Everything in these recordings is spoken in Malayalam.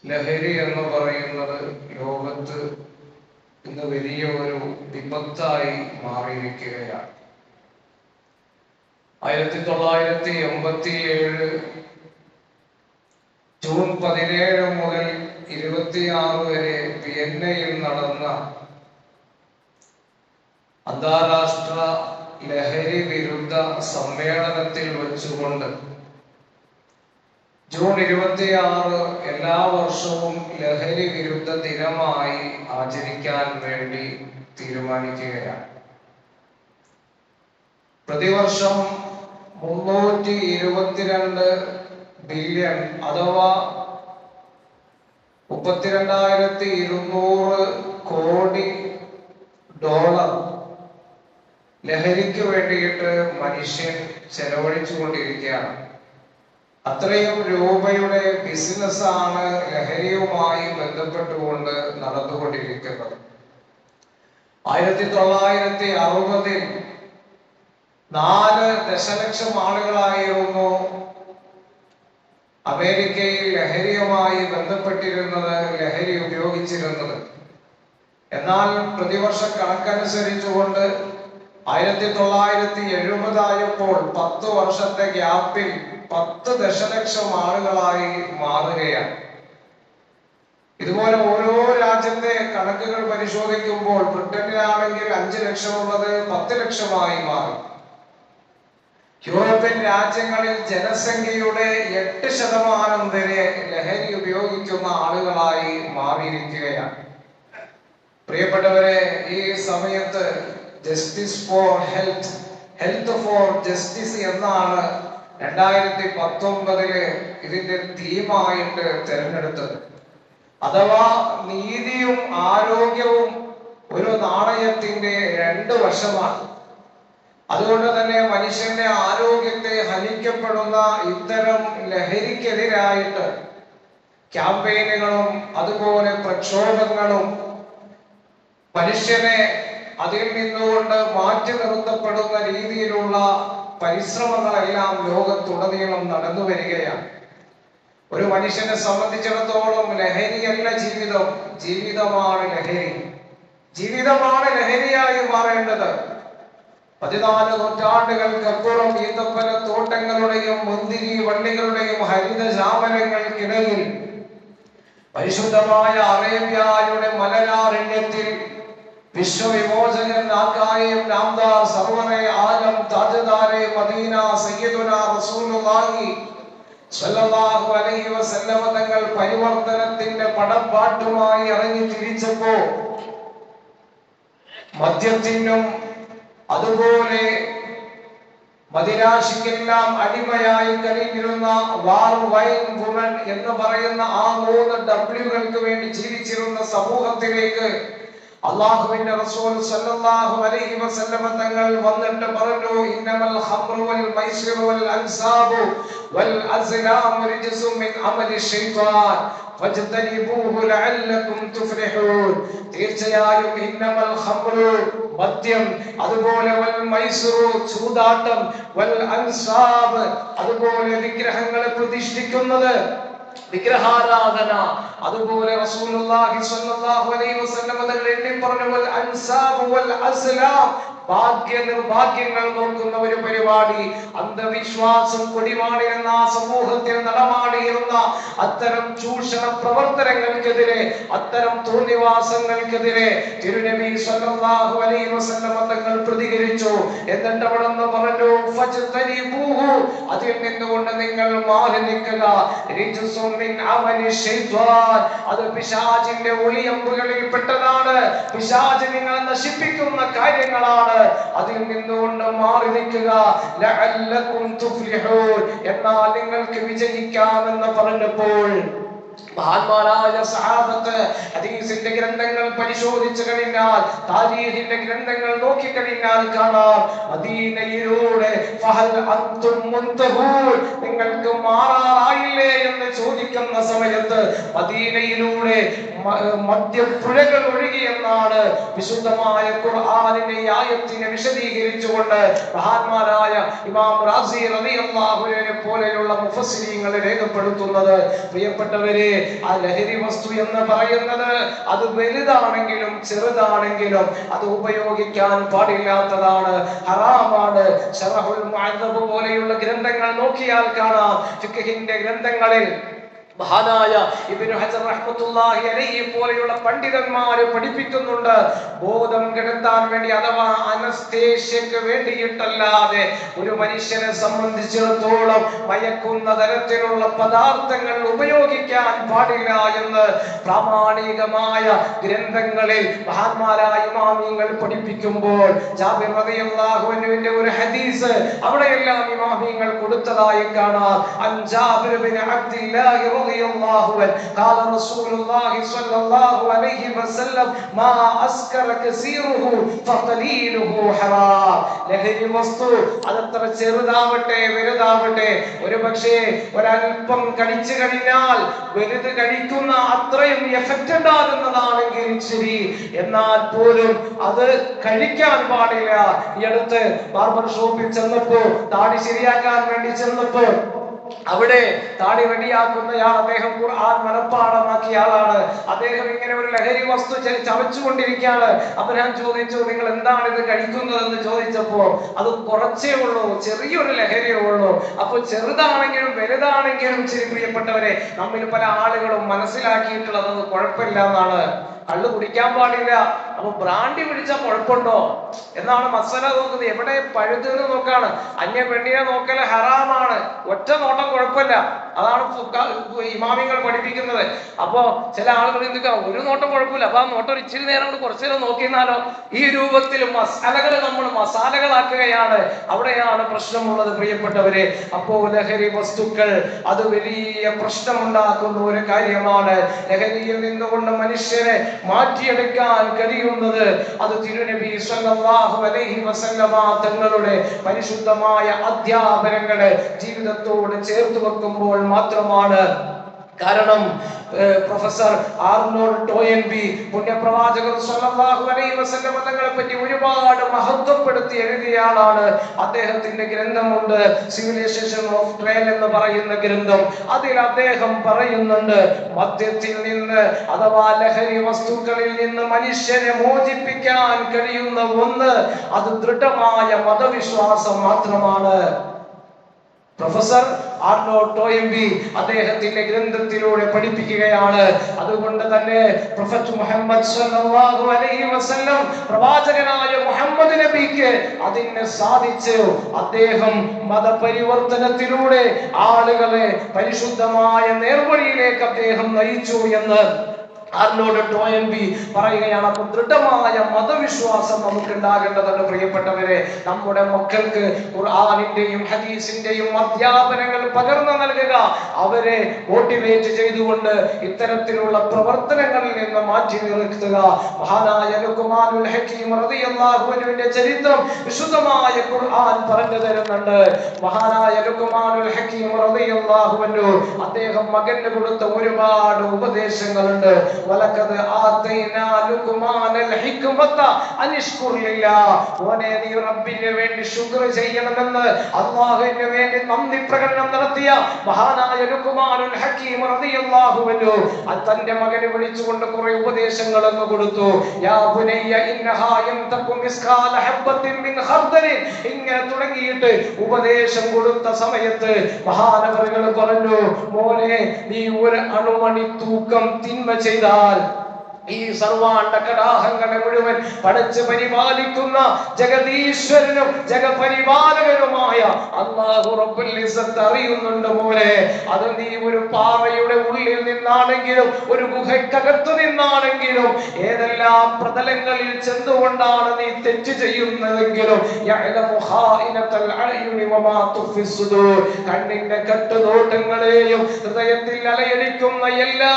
ലഹരി എന്ന് പറയുന്നത് ലോകത്ത് ഇന്ന് വലിയ ഒരു വിപത്തായി മാറിയിരിക്കുകയാണ്. 1987 ജൂൺ 17 മുതൽ 26 വരെ വിയന്നയിൽ നടന്ന അന്താരാഷ്ട്ര ലഹരി വിരുദ്ധ സമ്മേളനത്തിൽ വെച്ചുകൊണ്ട് ജൂൺ 26 എല്ലാ വർഷവും ലഹരി വിരുദ്ധ ദിനമായി ആചരിക്കാൻ വേണ്ടി തീരുമാനിക്കുകയാണ്. പ്രതിവർഷം 322 ബില്യൺ അഥവാ 32,200 കോടി ഡോളർ ലഹരിക്ക് വേണ്ടിയിട്ട് മനുഷ്യൻ ചെലവഴിച്ചുകൊണ്ടിരിക്കുകയാണ്. അത്രയും രൂപയുടെ ബിസിനസ്സാണ് ലഹരിയുമായി ബന്ധപ്പെട്ടുകൊണ്ട് നടന്നുകൊണ്ടിരിക്കുന്നത്. 1960 4 ദശലക്ഷം ആളുകളായിരുന്നു അമേരിക്കയിൽ ലഹരിയുമായി ബന്ധപ്പെട്ടിരുന്നത്, ലഹരി ഉപയോഗിച്ചിരുന്നത്. എന്നാൽ പ്രതിവർഷ കണക്കനുസരിച്ചുകൊണ്ട് 1970 ആയപ്പോൾ 10 വർഷത്തെ ഗ്യാപ്പിൽ 10 ദശലക്ഷം ആളുകളായി മാറുകയാണ്. ഇതുപോലെ ഓരോ രാജ്യത്തെ കണക്കുകൾ പരിശോധിക്കുമ്പോൾ ബ്രിട്ടനിലാണെങ്കിൽ 5 ലക്ഷമുള്ളത് 10 ലക്ഷമായി മാറി. യൂറോപ്യൻ രാജ്യങ്ങളിൽ ജനസംഖ്യയുടെ 8% വരെ ലഹരി ഉപയോഗിക്കുന്ന ആളുകളായി മാറിയിരിക്കുകയാണ്. പ്രിയപ്പെട്ടവരെ, ഈ സമയത്ത് justice for health, health four justice എന്നാണ് 2019 ഇതിന്റെ തീമായിട്ട് തിരഞ്ഞെടുത്തത്. അഥവാ നീതിയും ആരോഗ്യവും ഒരു നാണയത്തിന്റെ 2 വശമാണ്. അതുകൊണ്ട് തന്നെ മനുഷ്യന്റെ ആരോഗ്യത്തെ ഹനിക്കപ്പെടുന്ന ഇത്തരം ലഹരിക്കെതിരായിട്ട് ക്യാമ്പയിനുകളും അതുപോലെ പ്രക്ഷോഭങ്ങളും മനുഷ്യനെ അതിൽ നിന്നുകൊണ്ട് മാറ്റി നിർത്തപ്പെടുന്ന രീതിയിലുള്ള പരിശ്രമങ്ങളെല്ലാം ലോകത്തുടനീളം നടന്നു വരികയാണ്. ഒരു മനുഷ്യനെ സംബന്ധിച്ചിടത്തോളം ലഹരിയല്ല ജീവിതം, ജീവിതമാണ് ലഹരി. ജീവിതമാണ് ലഹരിയായി മാറേണ്ടത്. 14 നൂറ്റാണ്ടുകൾക്കപ്പുറം ഈന്തപ്പന തോട്ടങ്ങളുടെയും മുന്തിരി വള്ളികളുടെയും ഹരിതചാമരങ്ങൾക്കിടയിൽ പരിശുദ്ധമായ അറേബ്യയുടെ മലനാരണ്യത്തിൽ വിശ്വവിമോചകൻ നാക്കായം നാംദാർ സർവറെ ആലം താജ്ദാരെ മദീന സയ്യിദുനാ റസൂലുള്ളാഹി സ്വല്ലല്ലാഹു അലൈഹി വസല്ലമ തങ്ങൾ പരിവർത്തനത്തിന്റെ പടപ്പാട്ടുമായി ഇറങ്ങി തിരിച്ചപ്പോ മദ്യത്തിനും അതുപോലെ മദിരാശിക്കെല്ലാം അടിമയായി കഴിഞ്ഞിരുന്ന വാർ വൈൻ വുമൻ എന്ന് പറയുന്ന ആ 3 ഡബ്ല്യുകൾക്ക് വേണ്ടി ജീവിച്ചിരുന്ന സമൂഹത്തിലേക്ക് അല്ലാഹുവിന്റെ റസൂൽ സല്ലല്ലാഹു അലൈഹി വസല്ലമ തങ്ങൾ വന്നിട്ട് പറഞ്ഞു, ഇന്നമൽ ഖംറു വൽ മൈസിറു വൽ അൻസാബു വൽ അസ്ലാമു റിജ്സും മിൻ അമലി ശൈത്താൻ ഫജ്തനിബൂഹു ലഅല്ലകും തുഫ്ലിഹൂൻ. തീർച്ചയായും ഇന്നമൽ ഖംറു മദ്യം, അതുപോലെ വൽ മൈസിറു ചൂതാട്ടം, വൽ അൻസാബ് അതുപോലെ വിഗ്രഹങ്ങളെ പ്രതിഷ്ഠിക്കുന്നത്, വിഗ്രഹാരാധന, അതുപോലെ റസൂലുള്ളാഹി സ്വല്ലല്ലാഹു അലൈഹി വസല്ലം തങ്ങൾ എണ്ണി പറഞ്ഞു വൽ അൻസാബ് വൽ അസ്ലാം, ഭാഗ്യ നിർഭാഗ്യങ്ങൾ നോക്കുന്ന ഒരു പരിപാടി. അന്ധവിശ്വാസം കൊടിമാടിയിരുന്ന ആ സമൂഹത്തിൽ നടമാടിയിരുന്ന അത്തരം ചൂഷണ പ്രവർത്തനങ്ങൾക്കെതിരെ, അത്തരം തോന്നിവാസങ്ങൾക്കെതിരെ തിരുനബി സ്വല്ലല്ലാഹു അലൈഹി വസല്ലം തങ്ങൾ പ്രതികരിച്ചു. എന്നിട്ട് അവിടെ നിന്ന് പറഞ്ഞു, ഫജ്തനിബൂഹു, അതിൽ നിന്നുകൊണ്ട് നിങ്ങൾ മാറി നിൽക്കുക. റിജ്സും മിൻ അമലി ശൈത്താൻ, അത് പിശാചിന്റെ ഒളിയമ്പുകളിൽ പെട്ടതാണ്. പിശാച് നിങ്ങളെ നശിപ്പിക്കുന്ന കാര്യങ്ങളാണ്, അതിൽ നിന്നുകൊണ്ട് മാറി നിൽക്കുക. ലഅല്ലകും തുഫ്ലിഹൂൻ, എന്നാൽ നിങ്ങൾക്ക് വിജയിക്കാമെന്ന് പറഞ്ഞപ്പോൾ മഹാന്മാരായ മഹാന്മാരായ സഹാബത്ത് ഹദീസിന്റെ ഗ്രന്ഥങ്ങൾ പരിശോധിച്ചു കഴിഞ്ഞാൽ, താരീഖിന്റെ ഗ്രന്ഥങ്ങൾ നോക്കിക്കഴിഞ്ഞാൽ കാണാം, മദീനയിലൂടെ ഫഹൽ അൻതും മുൻതഹൂൻ, നിങ്ങൾക്ക് മാറാറായില്ലേ എന്ന് ചോദിക്കുന്ന സമയത്ത് മദീനയിലൂടെ മധ്യപ്പുഴകൾ ഒഴുകിയെന്നാണ് വിശുദ്ധമായ ഖുർആനിന്റെ ഈ ആയത്തിനെ വിശദീകരിച്ചുകൊണ്ട് മഹാന്മാരായ ഇമാം റാസി റളിയല്ലാഹു അൻഹു പോലെയുള്ള മുഫസ്സിരീങ്ങൾ രേഖപ്പെടുത്തുന്നത്. പ്രിയപ്പെട്ടവരെ, ആ ലഹരി വസ്തു എന്ന് പറയുന്നത് അത് വലുതാണെങ്കിലും ചെറുതാണെങ്കിലും അത് ഉപയോഗിക്കാൻ പാടില്ലാത്തതാണ്, ഹറാമാണ്. ശറഹുൽ മുഅദ്ദബ് പോലെയുള്ള ഗ്രന്ഥങ്ങൾ നോക്കിയാൽ കാണാം, ഫിഖ്ഹിന്റെ ഗ്രന്ഥങ്ങളിൽ മഹാനായ ഇബ്നു ഹജർ റഹ്മത്തുള്ളാഹി അലൈഹി പോലെയുള്ള പണ്ഡിതന്മാർ പഠിപ്പിക്കുന്നുണ്ട്, ബോധം കെടുത്താൻ വേണ്ടി അഥവാ അനസ്തേഷ്യക്ക് വേണ്ടിയിട്ടല്ലാതെ ഒരു മനുഷ്യനെ സംബന്ധിച്ചിടത്തോളം മയക്കുന്ന തരത്തിലുള്ള പദാർത്ഥങ്ങൾ ഉപയോഗിക്കാൻ പാടില്ല എന്ന് പ്രാമാണികമായ ഗ്രന്ഥങ്ങളിൽ മഹാന്മാരായ ഇമാമിങ്ങൾ പഠിപ്പിക്കുമ്പോൾ, ജാബിർ റളിയല്ലാഹു അൻഹുവിന്റെ ഒരു ഹദീസ് അവിടെയെല്ലാം ഇമാമിങ്ങൾ കൊടുത്തതായി കാണാം. അൻ ജാബിർ ബിൻ അബ്ദില്ലാഹി റളിയല്ലാഹു അൻഹു ഖാല റസൂലുള്ളാഹി സ്വല്ലല്ലാഹു അലൈഹി വസല്ലം മാ അസ്കറ കസീറുഹു ഫഖലീലുഹു ഹറാം. ലഹരി വസ്തു അതത്ര ചെറുതാവട്ടെ വലുതാവട്ടെ, ഒരുപക്ഷേ ഒരൽപ്പം കഴിച്ചു കഴിഞ്ഞാൽ വലുത് കഴിക്കുന്ന അത്രയും എഫക്റ്റ് ഉണ്ടാകുന്നതാണെങ്കിൽ ശരി, എന്നാൽ പോലും അത് കഴിക്കാൻ പാടില്ല. ഈ അടുത്ത് ബാർബർ ഷോപ്പിൽ ചെന്നപ്പോ, താടി ശരിയാക്കാൻ വേണ്ടി ചെന്നപ്പോ, അവിടെ താടി റെഡിയാക്കുന്നയാൾ, അദ്ദേഹം ഖുർആൻ മനപ്പാഠമാക്കിയ ആളാണ്. അദ്ദേഹം ഇങ്ങനെ ഒരു ലഹരി വസ്തു ചവച്ചുകൊണ്ടിരിക്കുകയാണ്. അപ്പൊ ഞാൻ ചോദിച്ചു, നിങ്ങൾ എന്താണ് ഇത് കഴിക്കുന്നതെന്ന് ചോദിച്ചപ്പോ, അത് കുറച്ചേ ഉള്ളൂ, ചെറിയൊരു ലഹരിയേ ഉള്ളൂ. അപ്പൊ ചെറുതാണെങ്കിലും വലുതാണെങ്കിലും ശരി, പ്രിയപ്പെട്ടവരെ, നമ്മിൽ പല ആളുകളും മനസ്സിലാക്കിയിട്ടുള്ളത് അത് കുഴപ്പമില്ല എന്നാണ്. കള്ളു കുടിക്കാൻ പാടില്ല, അപ്പൊ ബ്രാൻഡി പിടിച്ചാൽ കുഴപ്പമുണ്ടോ എന്നാണ് മസല നോക്കുന്നത്. എവിടെ പഴുതെന്ന് നോക്കാണ്. അന്യ പെണ്ണിനെ നോക്കല് ഹറാമാണ്, ഒറ്റ നോട്ടം കുഴപ്പമില്ല, അതാണ് ഇമാമിങ്ങൾ പഠിപ്പിക്കുന്നത്. അപ്പൊ ചില ആളുകൾ എന്തൊക്കെ, ഒരു നോട്ടം കുഴപ്പമില്ല, അപ്പൊ ആ നോട്ടം ഒരു ഇച്ചിരി നേരം കൊണ്ട് കുറച്ചു നേരം നോക്കിയിരുന്നാലോ. ഈ രൂപത്തിൽ മസാലകൾ നമ്മൾ മസാലകളാക്കുകയാണ്, അവിടെയാണ് പ്രശ്നമുള്ളത് പ്രിയപ്പെട്ടവരെ. അപ്പോ ലഹരി വസ്തുക്കൾ അത് വലിയ പ്രശ്നമുണ്ടാക്കുന്ന ഒരു കാര്യമാണ്. ലഹരിയിൽ നിന്നുകൊണ്ട് മനുഷ്യനെ മാറ്റിയെടുക്കാൻ കഴിയുന്നത് അത് തിരുനബി സല്ലല്ലാഹു അലൈഹി വസല്ലമ തങ്ങളുടെ പരിശുദ്ധമായ അധ്യാപനങ്ങളെ ജീവിതത്തോട് ചേർത്ത് വെക്കുമ്പോൾ മാത്രമാണ്. കാരണം പ്രൊഫസർ ആർണോൾഡ് ടോയൻബി പുണ്യപ്രവാചകർ സല്ലല്ലാഹു അലൈഹി വസല്ലം തങ്ങളെ പറ്റി ഒരുപാട് മഹത്വപ്പെടുത്തി എഴുതിയ ആളാണ്. അദ്ദേഹത്തിന്റെ ഗ്രന്ഥമുണ്ട്, സിവിലൈസേഷൻ ഓഫ് ട്രയൽ എന്ന് പറയുന്ന ഗ്രന്ഥം. അതിൽ അദ്ദേഹം പറയുന്നുണ്ട്, മദ്യത്തിൽ നിന്ന് അഥവാ ലഹരി വസ്തുക്കളിൽ നിന്ന് മനുഷ്യനെ മോചിപ്പിക്കാൻ കഴിയുന്ന ഒന്ന് അത് ദൃഢമായ മതവിശ്വാസം മാത്രമാണ്. പ്രൊഫസർ ആർണോൾഡ് ടോയൻബി അദ്ദേഹത്തിന്റെ ഗ്രന്ഥത്തിലൂടെ പഠിപ്പിക്കുകയാണ്. അതുകൊണ്ട് തന്നെ പ്രൊഫറ്റ് മുഹമ്മദ് സ്വല്ലല്ലാഹു അലൈഹി വസല്ലം പ്രവാചകനായ മുഹമ്മദ് നബിക്ക് അതിനെ സാധിച്ചു. അദ്ദേഹം മതപരിവർത്തനത്തിലൂടെ ആളുകളെ പരിശുദ്ധമായ നേർവഴിയിലേക്ക് അദ്ദേഹം നയിച്ചു എന്ന് ആർണോൾഡ് ടോയൻബി പറയുകയാണ്. അപ്പോൾ ദൃഢമായ മതവിശ്വാസം നമുക്ക് ഉണ്ടാകേണ്ടതുണ്ട് പ്രിയപ്പെട്ടവരെ. നമ്മുടെ മക്കൾക്ക് ഖുർആനിന്റെയും ഹദീസിന്റെയും അധ്യാപനങ്ങൾ പകർന്നു നൽകുക, അവരെ മോട്ടിവേറ്റ് ചെയ്തുകൊണ്ട് ഇത്തരത്തിലുള്ള പ്രവർത്തനങ്ങളിൽ നിന്ന് മാറ്റി നിർത്തുക. മഹാനായ ലുഖ്മാനുൽ ഹകീം റളിയല്ലാഹു അൻഹുവിന്റെ ചരിത്രം വിശുദ്ധമായ ഖുർആൻ പറഞ്ഞു തരുന്നുണ്ട്. മഹാനായ ലുഖ്മാനുൽ ഹകീം റളിയല്ലാഹു അൻഹു അദ്ദേഹം മകന് കൊടുത്ത ഒരുപാട് ഉപദേശങ്ങളുണ്ട്. വലഖദ് ആതൈനാ ലുഖ്മാനൽ ഹിക്മത അൻഷ്കുർ ലില്ലാഹ്. ഓനെ നീ റബ്ബിന് വേണ്ടി ശുക്ർ ചെയ്യണമെന്ന് അല്ലാഹുവിന് വേണ്ടി നന്ദി പ്രകടനം നടത്തിയ മഹാനായ ലുഖ്മാനുൽ ഹകീം റളിയല്ലാഹു അൻഹു തന്റെ മകനെ വിളിച്ചുകൊണ്ട് കുറെ ഉപദേശങ്ങൾ അങ്ങ് കൊടുത്തു. യാ ബുനയ്യ ഇന്നഹാ യംതഖു മിസ്കാല ഹബ്ബത്തിൻ മിൻ ഖർദലിൻ. ഇങ്ങനെ തുടങ്ങിയിട്ട് ഉപദേശം കൊടുത്ത സമയത്ത് മഹാനവറുകൾ പറഞ്ഞു, മോനെ നീ ഒരു അണുമണി തൂക്കം തിന്മ ചെയ്താൽ ഈ സർവാണ്ട കടാഹങ്ങളെ മുഴുവൻ പടച്ച് പരിപാലിക്കുന്ന ജഗദീശ്വരനും ജഗപരിപാലകനുമായ അല്ലാഹു റബ്ബുൽ ഇസ്സത്ത് അറിയുന്നുണ്ട് മോനെ. അത് നീ ഒരു പാറയുടെ ഉള്ളിൽ ഉള്ളിൽ നിന്നാണെങ്കിലും ഒരു ഗുഹയ്ക്കകത്തു നിന്നാണെങ്കിലും ഏതെല്ലാം പ്രതലങ്ങളിൽ ചെന്നുകൊണ്ടാണ് നീ തെറ്റ് ചെയ്യുന്നതെങ്കിലും കണ്ണിന്റെ കട്ടുനോട്ടങ്ങളെയും ഹൃദയത്തിൽ അലയടിക്കുന്ന എല്ലാ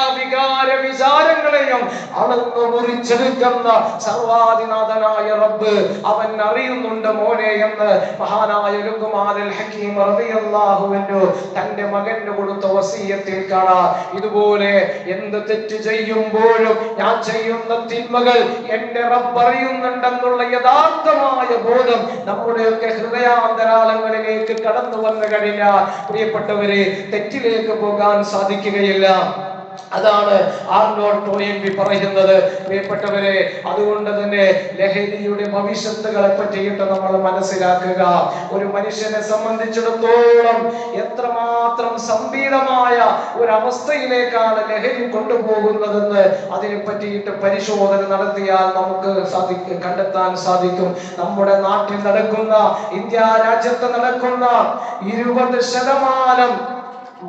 വിചാരങ്ങളെയും അളന്നു മുറിച്ചെടുക്കുന്ന സർവാധിനാഥനായ റബ്ബ് അവൻ അറിയുന്നുണ്ട് മോനെ എന്ന് മഹാനായ ലുഖ്മാനുൽ ഹകീം റളിയല്ലാഹു അൻഹു തന്റെ മകന് കൊടുത്ത വസിയത്തിൽ കാണാം. ഇതുപോലെ എന്ത് തെറ്റ് ചെയ്യുമ്പോഴും ഞാൻ ചെയ്യുന്ന തിന്മകൾ എന്റെ റബ്ബ് അറിയുന്നുണ്ടെന്നുള്ള യഥാർത്ഥമായ ബോധം നമ്മുടെയൊക്കെ ഹൃദയാന്തരാളങ്ങളിലേക്ക് കടന്നു വന്നു കഴിഞ്ഞാൽ പ്രിയപ്പെട്ടവരെ തെറ്റിലേക്ക് പോകാൻ സാധിക്കുകയില്ല. അതാണ് ആർണോൾഡ് ടോയിൻബി പറയുന്നത്. പ്രിയപ്പെട്ടവരെ, അതുകൊണ്ട് തന്നെ ലഹരിയുടെ ഭവിഷ്യത്തുകളെ പറ്റിയിട്ട് നമ്മൾ മനസ്സിലാക്കുക. ഒരു മനുഷ്യനെ സംബന്ധിച്ചിടത്തോളം എത്രമാത്രം സമ്പീഡമായ ഒരു അവസ്ഥയിലേക്കാണ് ലഹരി കൊണ്ടുപോകുന്നതെന്ന് അതിനെ പറ്റിയിട്ട് പരിശോധന നടത്തിയാൽ നമുക്ക് കണ്ടെത്താൻ സാധിക്കും. നമ്മുടെ നാട്ടിൽ നടക്കുന്ന, ഇന്ത്യ രാജ്യത്ത് നടക്കുന്ന 20%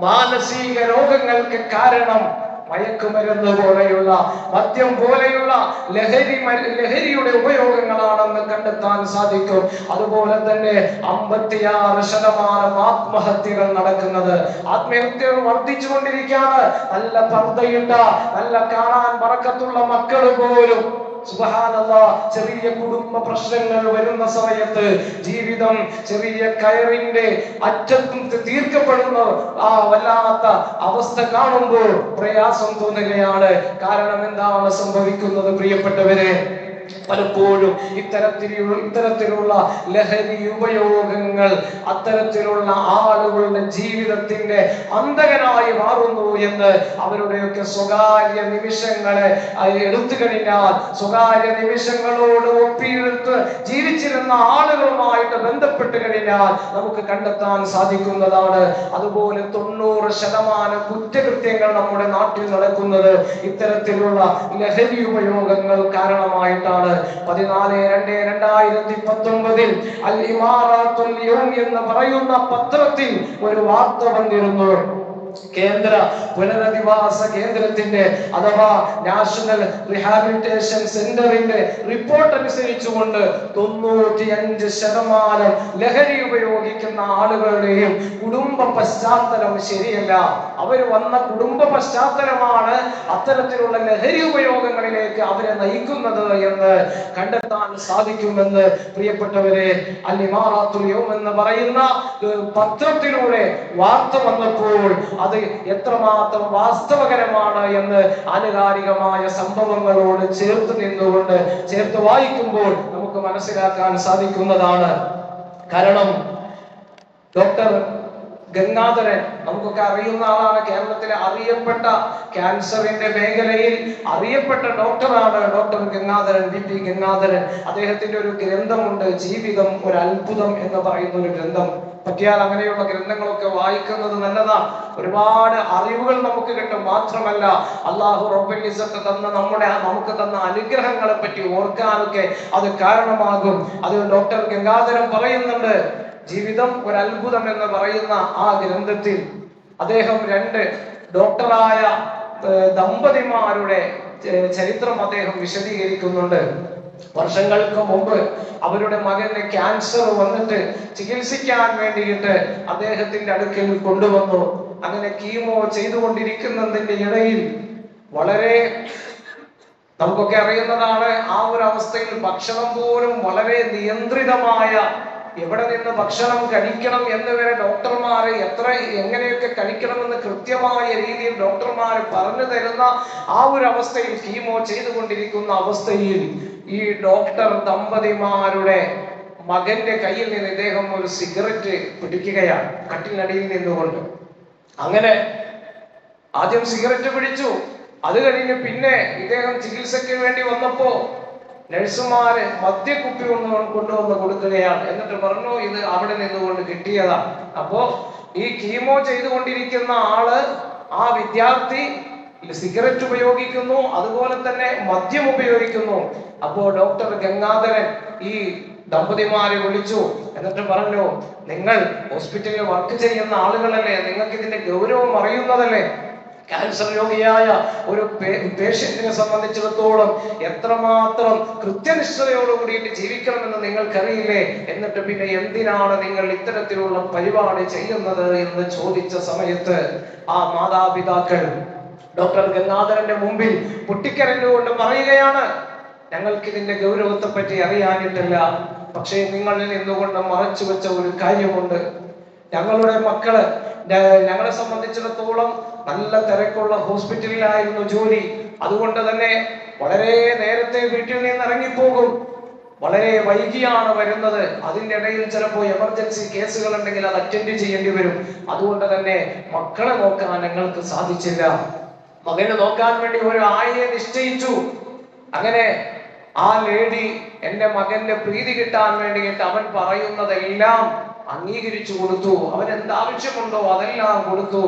മാനസിക രോഗങ്ങൾക്ക് കാരണം മയക്കുമരുന്ന് പോലെയുള്ള, മദ്യം പോലെയുള്ള ലഹരിയുടെ ഉപയോഗങ്ങളാണെന്ന് കണ്ടെത്താൻ സാധിക്കും. അതുപോലെ തന്നെ 56% ആത്മഹത്യകൾ നടക്കുന്നത്, ആത്മഹത്യകൾ വർദ്ധിച്ചുകൊണ്ടിരിക്കുകയാണ്. നല്ല പർദ്ദയിട്ട, നല്ല കാണാൻ ബറക്കത്തുള്ള മക്കൾ പോലും സുബ്ഹാനല്ലാഹ് ചെറിയ കുടുംബ പ്രശ്നങ്ങൾ വരുന്ന സമയത്ത് ജീവിതം ചെറിയ കയറിന്റെ അറ്റത്തും തീർക്കപ്പെടുന്ന ആ വല്ലാത്ത അവസ്ഥ കാണുമ്പോൾ പ്രയാസം തോന്നുകയാണ്. കാരണം എന്താണ് സംഭവിക്കുന്നത് പ്രിയപ്പെട്ടവരെ? പലപ്പോഴും ഇത്തരത്തിലുള്ള ലഹരി ഉപയോഗങ്ങൾ അത്തരത്തിലുള്ള ആളുകളുടെ ജീവിതത്തിന്റെ അന്തകനായി മാറുന്നു എന്ന് അവരുടെയൊക്കെ സ്വകാര്യ നിമിഷങ്ങളെ എടുത്തു കഴിഞ്ഞാൽ, സ്വകാര്യ നിമിഷങ്ങളോട് ഒപ്പിയെടുത്ത് ജീവിച്ചിരുന്ന ആളുകളുമായിട്ട് ബന്ധപ്പെട്ട് കഴിഞ്ഞാൽ നമുക്ക് കണ്ടെത്താൻ സാധിക്കുന്നതാണ്. അതുപോലെ 90% കുറ്റകൃത്യങ്ങൾ നമ്മുടെ നാട്ടിൽ നടക്കുന്നത് ഇത്തരത്തിലുള്ള ലഹരി ഉപയോഗങ്ങൾ കാരണമായിട്ടാണ്. 14/2/2019 അൽ ഇമാറാത്തുൽ യൗം എന്ന് പറയുന്ന പത്രത്തിൽ ഒരു വാർത്ത വന്നിരുന്നു. കേന്ദ്ര പുനരധിവാസ കേന്ദ്രത്തിന്റെ അഥവാ നാഷണൽ റീഹാബിലിറ്റേഷൻ സെന്ററിന്റെ റിപ്പോർട്ട് അനുസരിച്ചുകൊണ്ട് 95% ലഹരി ഉപയോഗിക്കുന്ന ആളുകളുടെയും കുടുംബ പശ്ചാത്തലം ശരിയല്ല. അവർ വന്ന കുടുംബ പശ്ചാത്തലമാണ് അത്തരത്തിലുള്ള ലഹരി ഉപയോഗങ്ങളിലേക്ക് അവരെ നയിക്കുന്നത് എന്ന് കണ്ടെത്താൻ സാധിക്കുമെന്ന് പ്രിയപ്പെട്ടവരെ അൽ ഇമാറാത്തുൽ യൗം എന്ന് പറയുന്ന പത്രത്തിലൂടെ വാർത്ത വന്നപ്പോൾ അത് എത്രമാത്രം വാസ്തവകരമാണ് എന്ന് ആനുകാലികമായ സംഭവങ്ങളോട് ചേർത്ത് വായിക്കുമ്പോൾ നമുക്ക് മനസ്സിലാക്കാൻ സാധിക്കുന്നതാണ്. കാരണം ഡോക്ടർ ഗംഗാധരൻ നമുക്കൊക്കെ അറിയുന്ന ആളാണ്. കേരളത്തിലെ അറിയപ്പെട്ട ക്യാൻസറിന്റെ മേഖലയിൽ അറിയപ്പെട്ട ഡോക്ടറാണ് doctor Gangadharan, V P Gangadharan. അദ്ദേഹത്തിന്റെ ഒരു ഗ്രന്ഥമുണ്ട്, ജീവിതം ഒരു അത്ഭുതം എന്ന് പറയുന്ന ഒരു ഗ്രന്ഥം. പറ്റിയാൽ അങ്ങനെയുള്ള ഗ്രന്ഥങ്ങളൊക്കെ വായിക്കുന്നത് നല്ലതാണ്. ഒരുപാട് അറിവുകൾ നമുക്ക് കിട്ടും. മാത്രമല്ല അല്ലാഹു റബ്ബുൽ ഇസ്സത്ത് നമുക്ക് തന്ന അനുഗ്രഹങ്ങളെ പറ്റി ഓർക്കാനൊക്കെ അത് കാരണമാകും. അത് ഡോക്ടർ ഗംഗാധരൻ പറയുന്നുണ്ട്. ജീവിതം ഒരു അത്ഭുതം എന്ന് പറയുന്ന ആ ഗ്രന്ഥത്തിൽ അദ്ദേഹം 2 ഡോക്ടറായ ദമ്പതിമാരുടെ ചരിത്രം അദ്ദേഹം വിശദീകരിക്കുന്നുണ്ട്. വർഷങ്ങൾക്ക് മുമ്പ് അവരുടെ മകന് ക്യാൻസർ വന്നിട്ട് ചികിത്സിക്കാൻ വേണ്ടിയിട്ട് അദ്ദേഹത്തിന്റെ അടുക്കൽ കൊണ്ടുവന്നു. അങ്ങനെ കീമോ ചെയ്തുകൊണ്ടിരിക്കുന്നതിന്റെ ഇടയിൽ വളരെ നമുക്കൊക്കെ അറിയുന്നതാണ്, ആ ഒരു അവസ്ഥയിൽ ഭക്ഷണം പോലും വളരെ നിയന്ത്രിതമായ, എവിടെ നിന്ന് ഭക്ഷണം കഴിക്കണം എന്ന് വരെ ഡോക്ടർമാര് എങ്ങനെയൊക്കെ കഴിക്കണമെന്ന് കൃത്യമായ രീതിയിൽ ഡോക്ടർമാർ പറഞ്ഞു തരുന്ന ആ ഒരു അവസ്ഥയിൽ കീമോ ചെയ്തുകൊണ്ടിരിക്കുന്ന അവസ്ഥയിൽ ഈ ഡോക്ടർ ദമ്പതിമാരുടെ മകന്റെ കയ്യിൽ നിന്ന് ഇദ്ദേഹം ഒരു സിഗരറ്റ് പിടിക്കുകയാണ്, കട്ടിലിനടിയിൽ നിന്നുകൊണ്ട്. അങ്ങനെ ആദ്യം സിഗരറ്റ് പിടിച്ചു. അത് കഴിഞ്ഞ് പിന്നെ ഇദ്ദേഹം ചികിത്സയ്ക്ക് വേണ്ടി വന്നപ്പോ നഴ്സുമാര് മദ്യക്കുപ്പി കൊണ്ടുവന്ന് കൊടുക്കുകയാണ്. എന്നിട്ട് പറഞ്ഞു ഇത് അവിടെ നിന്നുകൊണ്ട് കിട്ടിയതാണ്. അപ്പോ ഈ കീമോ ചെയ്തുകൊണ്ടിരിക്കുന്ന ആള്, ആ വിദ്യാർത്ഥി സിഗരറ്റ് ഉപയോഗിക്കുന്നു, അതുപോലെ തന്നെ മദ്യം ഉപയോഗിക്കുന്നു. അപ്പോ ഡോക്ടർ ഗംഗാധരൻ ഈ ദമ്പതിമാരെ വിളിച്ചു. എന്നിട്ട് പറഞ്ഞു, നിങ്ങൾ ഹോസ്പിറ്റലിൽ വർക്ക് ചെയ്യുന്ന ആളുകളല്ലേ, നിങ്ങൾക്ക് ഇതിന്റെ ഗൗരവം അറിയുന്നതല്ലേ? ക്യാൻസർ രോഗിയായ ഒരു പേഷ്യന്റിനെ സംബന്ധിച്ചിടത്തോളം എത്രമാത്രം കൃത്യനിഷ്ഠതയോട് കൂടിയിട്ട് ജീവിക്കണമെന്ന് നിങ്ങൾക്കറിയില്ലേ? എന്നിട്ട് പിന്നെ എന്തിനാണ് നിങ്ങൾ ഇത്തരത്തിലുള്ള പരിപാടി ചെയ്യുന്നത് എന്ന് ചോദിച്ച സമയത്ത് ആ മാതാപിതാക്കൾ ഡോക്ടർ ഗംഗാധരന്റെ മുമ്പിൽ പൊട്ടിക്കരഞ്ഞുകൊണ്ട് പറയുകയാണ്, ഞങ്ങൾക്ക് ഇതിന്റെ ഗൗരവത്തെ പറ്റി അറിയാനിട്ടില്ല, പക്ഷേ നിങ്ങളിൽ നിന്നുകൊണ്ട് മറച്ചു വെച്ച ഒരു കാര്യമുണ്ട്. ഞങ്ങളുടെ മക്കള്, ഞങ്ങളെ സംബന്ധിച്ചിടത്തോളം നല്ല തിരക്കുള്ള ഹോസ്പിറ്റലിലായിരുന്നു ജോലി. അതുകൊണ്ട് തന്നെ വളരെ നേരത്തെ വീട്ടിൽ നിന്ന് ഇറങ്ങിപ്പോകും, വളരെ വൈകിയാണ് വരുന്നത്. അതിൻ്റെ ഇടയിൽ ചിലപ്പോൾ എമർജൻസി കേസുകൾ ഉണ്ടെങ്കിൽ അത് അറ്റൻഡ് ചെയ്യേണ്ടി വരും. അതുകൊണ്ട് തന്നെ മക്കളെ നോക്കാൻ ഞങ്ങൾക്ക് സാധിച്ചില്ല. മകനെ നോക്കാൻ വേണ്ടി ഒരു ആയയെ നിശ്ചയിച്ചു. അങ്ങനെ ആ ലേഡി എന്റെ മകന്റെ പ്രീതി കിട്ടാൻ വേണ്ടിയിട്ട് അവൻ പറയുന്നതെല്ലാം അംഗീകരിച്ചു കൊടുത്തു. അവൻ എന്താവശ്യമുണ്ടോ അതെല്ലാം കൊടുത്തു.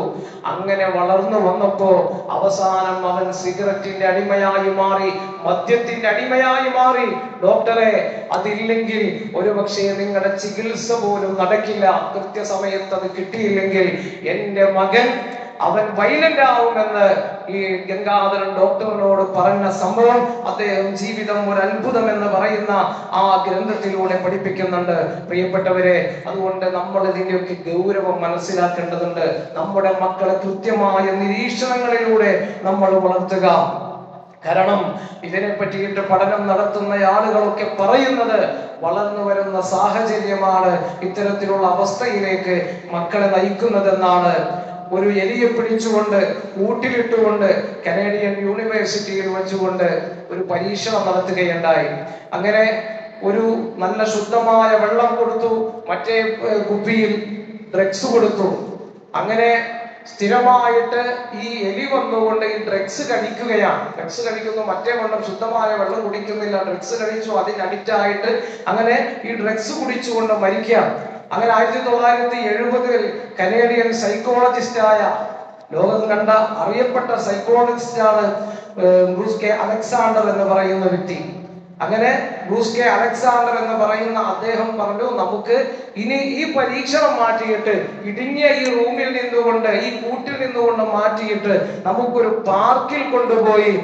അങ്ങനെ വളർന്നു വന്നപ്പോ അവസാനം അവൻ സിഗരറ്റിന്റെ അടിമയായി മാറി, മദ്യത്തിന്റെ അടിമയായി മാറി. ഡോക്ടറെ, അതില്ലെങ്കിൽ ഒരുപക്ഷെ നിങ്ങളുടെ ചികിത്സ പോലും നടക്കില്ല. കൃത്യസമയത്ത് അത് കിട്ടിയില്ലെങ്കിൽ എന്റെ മകൻ അവൻ വൈലന്റ് ആവുമെന്ന് ഈ ഗംഗാധരൻ ഡോക്ടറിനോട് പറഞ്ഞ സംഭവം അദ്ദേഹം ജീവിതം ഒരു അത്ഭുതം എന്ന് പറയുന്ന ആ ഗ്രന്ഥത്തിലൂടെ പഠിപ്പിക്കുന്നുണ്ട്. പ്രിയപ്പെട്ടവരെ, അതുകൊണ്ട് നമ്മൾ ഇതിന്റെയൊക്കെ ഗൗരവം മനസ്സിലാക്കേണ്ടതുണ്ട്. നമ്മുടെ മക്കളെ കൃത്യമായ നിരീക്ഷണങ്ങളിലൂടെ നമ്മൾ വളർത്തുക. കാരണം ഇതിനെ പറ്റിയിട്ട് പഠനം നടത്തുന്ന ആളുകളൊക്കെ പറയുന്നത് വളർന്നു വരുന്ന സാഹചര്യമാണ് ഇത്തരത്തിലുള്ള അവസ്ഥയിലേക്ക് മക്കളെ നയിക്കുന്നതെന്നാണ്. ഒരു എലിയെ പിടിച്ചുകൊണ്ട് കൂട്ടിലിട്ടുകൊണ്ട് കനേഡിയൻ യൂണിവേഴ്സിറ്റിയിൽ വെച്ചുകൊണ്ട് ഒരു പരീക്ഷണം നടത്തുകയുണ്ടായി. അങ്ങനെ ഒരു നല്ല ശുദ്ധമായ വെള്ളം കൊടുത്തു, മറ്റേ കുപ്പിയിൽ ഡ്രഗ്സ് കൊടുത്തു. അങ്ങനെ സ്ഥിരമായിട്ട് ഈ എലി വന്നുകൊണ്ട് ഈ ഡ്രഗ്സ് കഴിക്കുകയാണ്. ഡ്രഗ്സ് കഴിക്കുന്നു, മറ്റേ വെള്ളം ശുദ്ധമായ വെള്ളം കുടിക്കുന്നില്ല, ഡ്രഗ്സ് കഴിച്ചു, അതിന് അഡിക്റ്റ് ആയിട്ട് അങ്ങനെ ഈ ഡ്രഗ്സ് കുടിച്ചുകൊണ്ട് മരിക്കാം. അങ്ങനെ 1970 കനേഡിയൻ സൈക്കോളജിസ്റ്റായ, ലോകം കണ്ട അറിയപ്പെട്ട സൈക്കോളജിസ്റ്റാണ് ബ്രൂസ് കെ അലക്സാണ്ടർ എന്ന് പറയുന്ന വ്യക്തി. അങ്ങനെ ബ്രൂസ് കെ അലക്സാണ്ടർ എന്ന് പറയുന്ന അദ്ദേഹം പറഞ്ഞു, നമുക്ക് ഇനി ഈ പരീക്ഷണം മാറ്റിയിട്ട് ഇടുങ്ങിയ ഈ റൂമിൽ നിന്നുകൊണ്ട്, ഈ കൂട്ടിൽ നിന്നുകൊണ്ട് മാറ്റിയിട്ട് നമുക്കൊരു പാർക്കിൽ കൊണ്ടുപോയി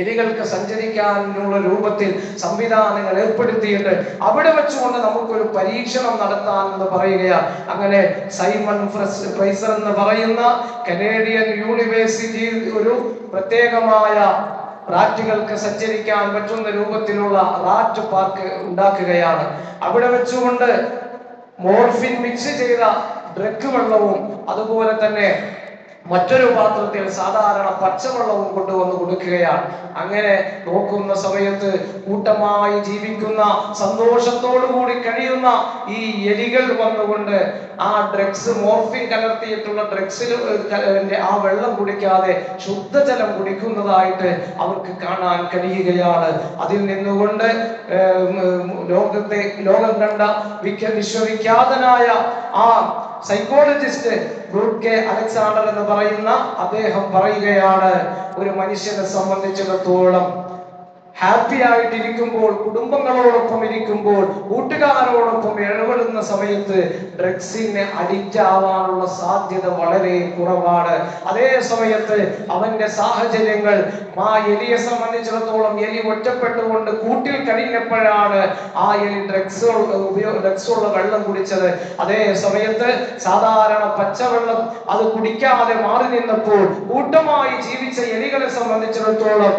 എലികൾക്ക് സഞ്ചരിക്കാനുള്ള രൂപത്തിൽ സംവിധാനങ്ങൾ ഏർപ്പെടുത്തിയിട്ട് അവിടെ വെച്ചുകൊണ്ട് നമുക്കൊരു പരീക്ഷണം നടത്താൻ എന്ന് പറയുകയാണ്. അങ്ങനെ സൈമൺ ഫ്രൈസർ എന്ന് പറയുന്ന കനേഡിയൻ യൂണിവേഴ്സിറ്റിയിൽ ഒരു പ്രത്യേകമായ റാറ്റുകൾക്ക് സഞ്ചരിക്കാൻ പറ്റുന്ന രൂപത്തിലുള്ള റാറ്റ് പാർക്ക് ഉണ്ടാക്കുകയാണ്. അവിടെ വെച്ചുകൊണ്ട് മോർഫിൻ മിക്സ് ചെയ്ത ഡ്രഗ് വെള്ളവും അതുപോലെ തന്നെ മറ്റൊരു പാത്രത്തിൽ സാധാരണ പച്ചവെള്ളവും കൊണ്ടുവന്ന് കൊടുക്കുകയാണ്. അങ്ങനെ നോക്കുന്ന സമയത്ത് കൂട്ടമായി ജീവിക്കുന്ന, സന്തോഷത്തോടു കൂടി കഴിയുന്ന ഈ എലികൾ വന്നുകൊണ്ട് ആ ഡ്രഗ്സ്, മോർഫിൻ കലർത്തിയിട്ടുള്ള ഡ്രഗ്സിൽ ആ വെള്ളം കുടിക്കാതെ ശുദ്ധജലം കുടിക്കുന്നതായിട്ട് അവർക്ക് കാണാൻ കഴിയുകയാണ്. അതിൽ നിന്നുകൊണ്ട് ലോകം കണ്ട വിശ്വവിഖ്യാതനായ ആ സൈക്കോളജിസ്റ്റ് ബ്രൂസ് കെ അലക്സാണ്ടർ എന്ന് പറയുന്ന അദ്ദേഹം പറയുകയാണ്, ഒരു മനുഷ്യനെ സംബന്ധിച്ചിടത്തോളം ഹാപ്പി ആയിട്ടിരിക്കുമ്പോൾ, കുടുംബങ്ങളോടൊപ്പം ഇരിക്കുമ്പോൾ, കൂട്ടുകാരോടൊപ്പം ഇടപെടുന്ന സമയത്ത് ഡ്രഗ്സിന് അഡിക്റ്റ് ആവാനുള്ള സാധ്യത വളരെ കുറവാണ്. അതേ സമയത്ത് അവന്റെ സാഹചര്യങ്ങൾ, ആ എലിയെ സംബന്ധിച്ചിടത്തോളം എലി ഒറ്റപ്പെട്ടുകൊണ്ട് കൂട്ടിൽ കഴിഞ്ഞപ്പോഴാണ് ആ എലി ഡ്രഗ്സ് ഉള്ള വെള്ളം കുടിച്ചത്. അതേ സമയത്ത് സാധാരണ പച്ചവെള്ളം അത് കുടിക്കാതെ മാറി നിന്നപ്പോൾ കൂട്ടമായി ജീവിച്ച എലികളെ സംബന്ധിച്ചിടത്തോളം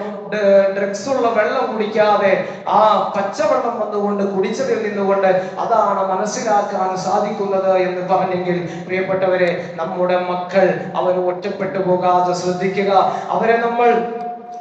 ഡ്രഗ്സ് ഉള്ള വെള്ളം കുടിക്കാതെ ആ പച്ചവെള്ളം വന്നുകൊണ്ട് കുടിച്ചതിൽ നിന്നുകൊണ്ട് അതാണ് മനസ്സിലാക്കാൻ സാധിക്കുന്നത് എന്ന് പറഞ്ഞെങ്കിൽ, പ്രിയപ്പെട്ടവരെ, നമ്മുടെ മക്കൾ അവർ ഒറ്റപ്പെട്ടു പോകാതെ ശ്രദ്ധിക്കുക. അവരെ നമ്മൾ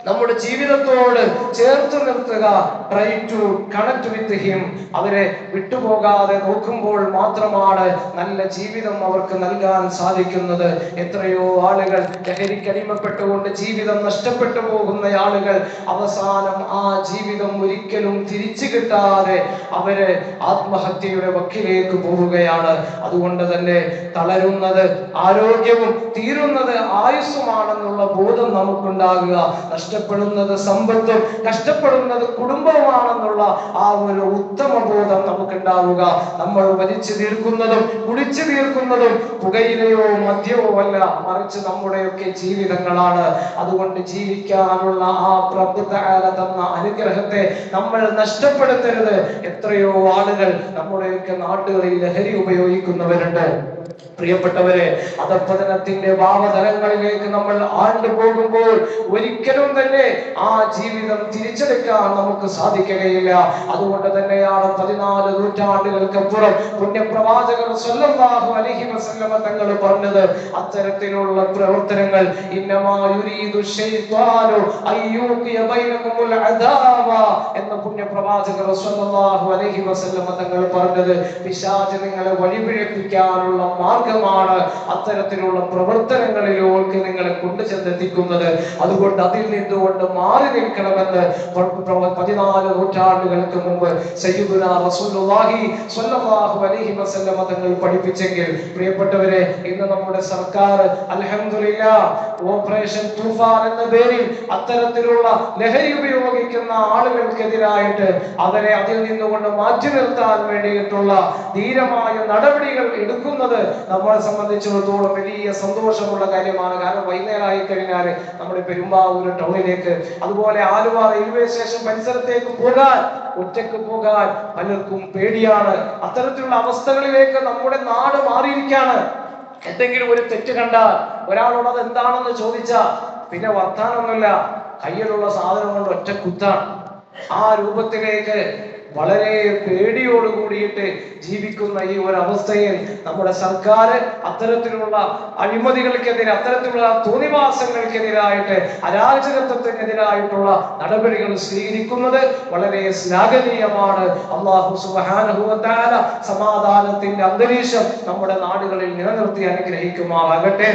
നമ്മുടെ ജീവിതത്തോട് ചേർത്ത് നിർത്തുക. Try to connect with him. അവരെ വിട്ടുപോകാതെ നോക്കുമ്പോൾ മാത്രമാണ് നല്ല ജീവിതം അവർക്ക് നൽകാൻ സാധിക്കുന്നത്. എത്രയോ ആളുകൾ ലഹരിക്കടിമപ്പെട്ടുകൊണ്ട് ജീവിതം നഷ്ടപ്പെട്ടു പോകുന്ന ആളുകൾ അവസാനം ആ ജീവിതം ഒരിക്കലും തിരിച്ചു കിട്ടാതെ അവര് ആത്മഹത്യയുടെ വക്കിലേക്ക് പോവുകയാണ്. അതുകൊണ്ട് തന്നെ തളരുന്നത് ആരോഗ്യവും തീരുന്നത് ആയുസ്സുമാണെന്നുള്ള ബോധം നമുക്കുണ്ടാകുക. നഷ്ടപ്പെടുന്നത് സമ്പത്തും നഷ്ടപ്പെടുന്നത് കുടുംബവുമാണെന്നുള്ള ആ ഒരു ഉത്തമ ബോധം നമുക്കുണ്ടാവുക. നമ്മൾ വലിച്ചു തീർക്കുന്നതും കുടിച്ചു തീർക്കുന്നതും പുകയിലയോ മദ്യമോ അല്ല, മറിച്ച് നമ്മുടെയൊക്കെ ജീവിതങ്ങളാണ്. അതുകൊണ്ട് ജീവിക്കാനുള്ള ആ പ്രഭു തആല തന്ന അനുഗ്രഹത്തെ നമ്മൾ നഷ്ടപ്പെടുത്തരുത്. എത്രയോ ആളുകൾ നമ്മുടെയൊക്കെ നാടുകളിൽ ലഹരി ഉപയോഗിക്കുന്നവരുണ്ട്. പ്രിയപ്പെട്ടവരെ, അധപ്പതനത്തിന്റെ ഭാവതലങ്ങളിലേക്ക് നമ്മൾ ആണ്ടുപോകുമ്പോൾ ഒരിക്കലും തന്നെ ആ ജീവിതം തിരിച്ചെടുക്കാൻ നമുക്ക് സാധിക്കുകയില്ല. അതുകൊണ്ട് തന്നെയാണ് 14 നൂറ്റാണ്ടുകൾക്കപ്പുറം പുണ്യപ്രവാചകർ സ്വല്ലല്ലാഹു അലൈഹി വസല്ലമ തങ്ങൾ പറഞ്ഞത്, അത്തരത്തിലുള്ള പ്രവർത്തനങ്ങൾ ഇന്നമാ യുരീദു ശൈത്വാനു അയ്യൂഖിയ ബൈനകുമുൽ അദാവ എന്ന പുണ്യപ്രവാചകർ സ്വല്ലല്ലാഹു അലൈഹി വസല്ലമ തങ്ങൾ പറഞ്ഞത്, പിശാച് നിങ്ങളെ വഴിപിഴപ്പിക്കാനുള്ള മാർഗമാണ് അത്തരത്തിലുള്ള പ്രവർത്തനങ്ങളിലേക്ക് നിങ്ങളെ കൊണ്ടുചെന്നെത്തിക്കുന്നത്. അതുകൊണ്ട് അതിൽ നിന്നുകൊണ്ട് മാറി നിൽക്കണമെന്ന് 14 നൂറ്റാണ്ടുകൾക്ക് മുമ്പ് സയ്യിദുനാ റസൂലുള്ളാഹി സ്വല്ലല്ലാഹു അലൈഹി വസല്ലമ തങ്ങൾ പഠിപ്പിച്ചെങ്കിൽ, പ്രിയപ്പെട്ടവരെ, ഇന്ന് നമ്മുടെ സർക്കാർ അൽഹംദുലില്ലാഹ് ഓപ്പറേഷൻ തൂഫാൻ എന്ന പേരിൽ അത്തരത്തിലുള്ള ലഹരി ഉപയോഗിക്കുന്ന ആളുകൾക്കെതിരായിട്ട് അവരെ അതിൽ നിന്നുകൊണ്ട് മാറ്റി നിർത്താൻ വേണ്ടിയിട്ടുള്ള ധീരമായ നടപടികൾ എടുക്കുന്നത് നമ്മളെ സംബന്ധിച്ചിടത്തോളം വലിയ സന്തോഷമുള്ള കാര്യമാണ്. കാരണം വൈകുന്നേരമായി കഴിഞ്ഞാൽ നമ്മുടെ പെരുമ്പാവൂർ ടൗണിലേക്ക്, അതുപോലെ ആലുവ റെയിൽവേ സ്റ്റേഷൻ പരിസരത്തേക്ക് പോകാൻ, ഒറ്റക്ക് പോകാൻ പലർക്കും പേടിയാണ്. അത്തരത്തിലുള്ള അവസ്ഥകളിലേക്ക് നമ്മുടെ നാട് മാറിയിരിക്കുകയാണ്. എന്തെങ്കിലും ഒരു തെറ്റ് കണ്ടാൽ ഒരാളോട് അത് എന്താണെന്ന് ചോദിച്ചാൽ പിന്നെ വർത്താനൊന്നുമില്ല, കയ്യിലുള്ള സാധനം കൊണ്ട് ഒറ്റ കുത്താണ്. ആ രൂപത്തിലേക്ക് വളരെ പേടിയോട് കൂടിയിട്ട് ജീവിക്കുന്ന ഈ ഒരു അവസ്ഥയിൽ നമ്മുടെ സർക്കാർ അത്തരത്തിലുള്ള അഴിമതികൾക്കെതിരെ, അത്തരത്തിലുള്ള തോന്നിവാസങ്ങൾക്കെതിരായിട്ട്, അരാജകത്വത്തിനെതിരായിട്ടുള്ള നടപടികൾ സ്വീകരിക്കുന്നത് വളരെ ശ്ലാഘനീയമാണ്. അല്ലാഹു സുബ്ഹാനഹു വ തആല സമാധാനത്തിന്റെ അന്തരീക്ഷം നമ്മുടെ നാടുകളിൽ നിലനിർത്തി അനുഗ്രഹിക്കുമാറാകട്ടെ.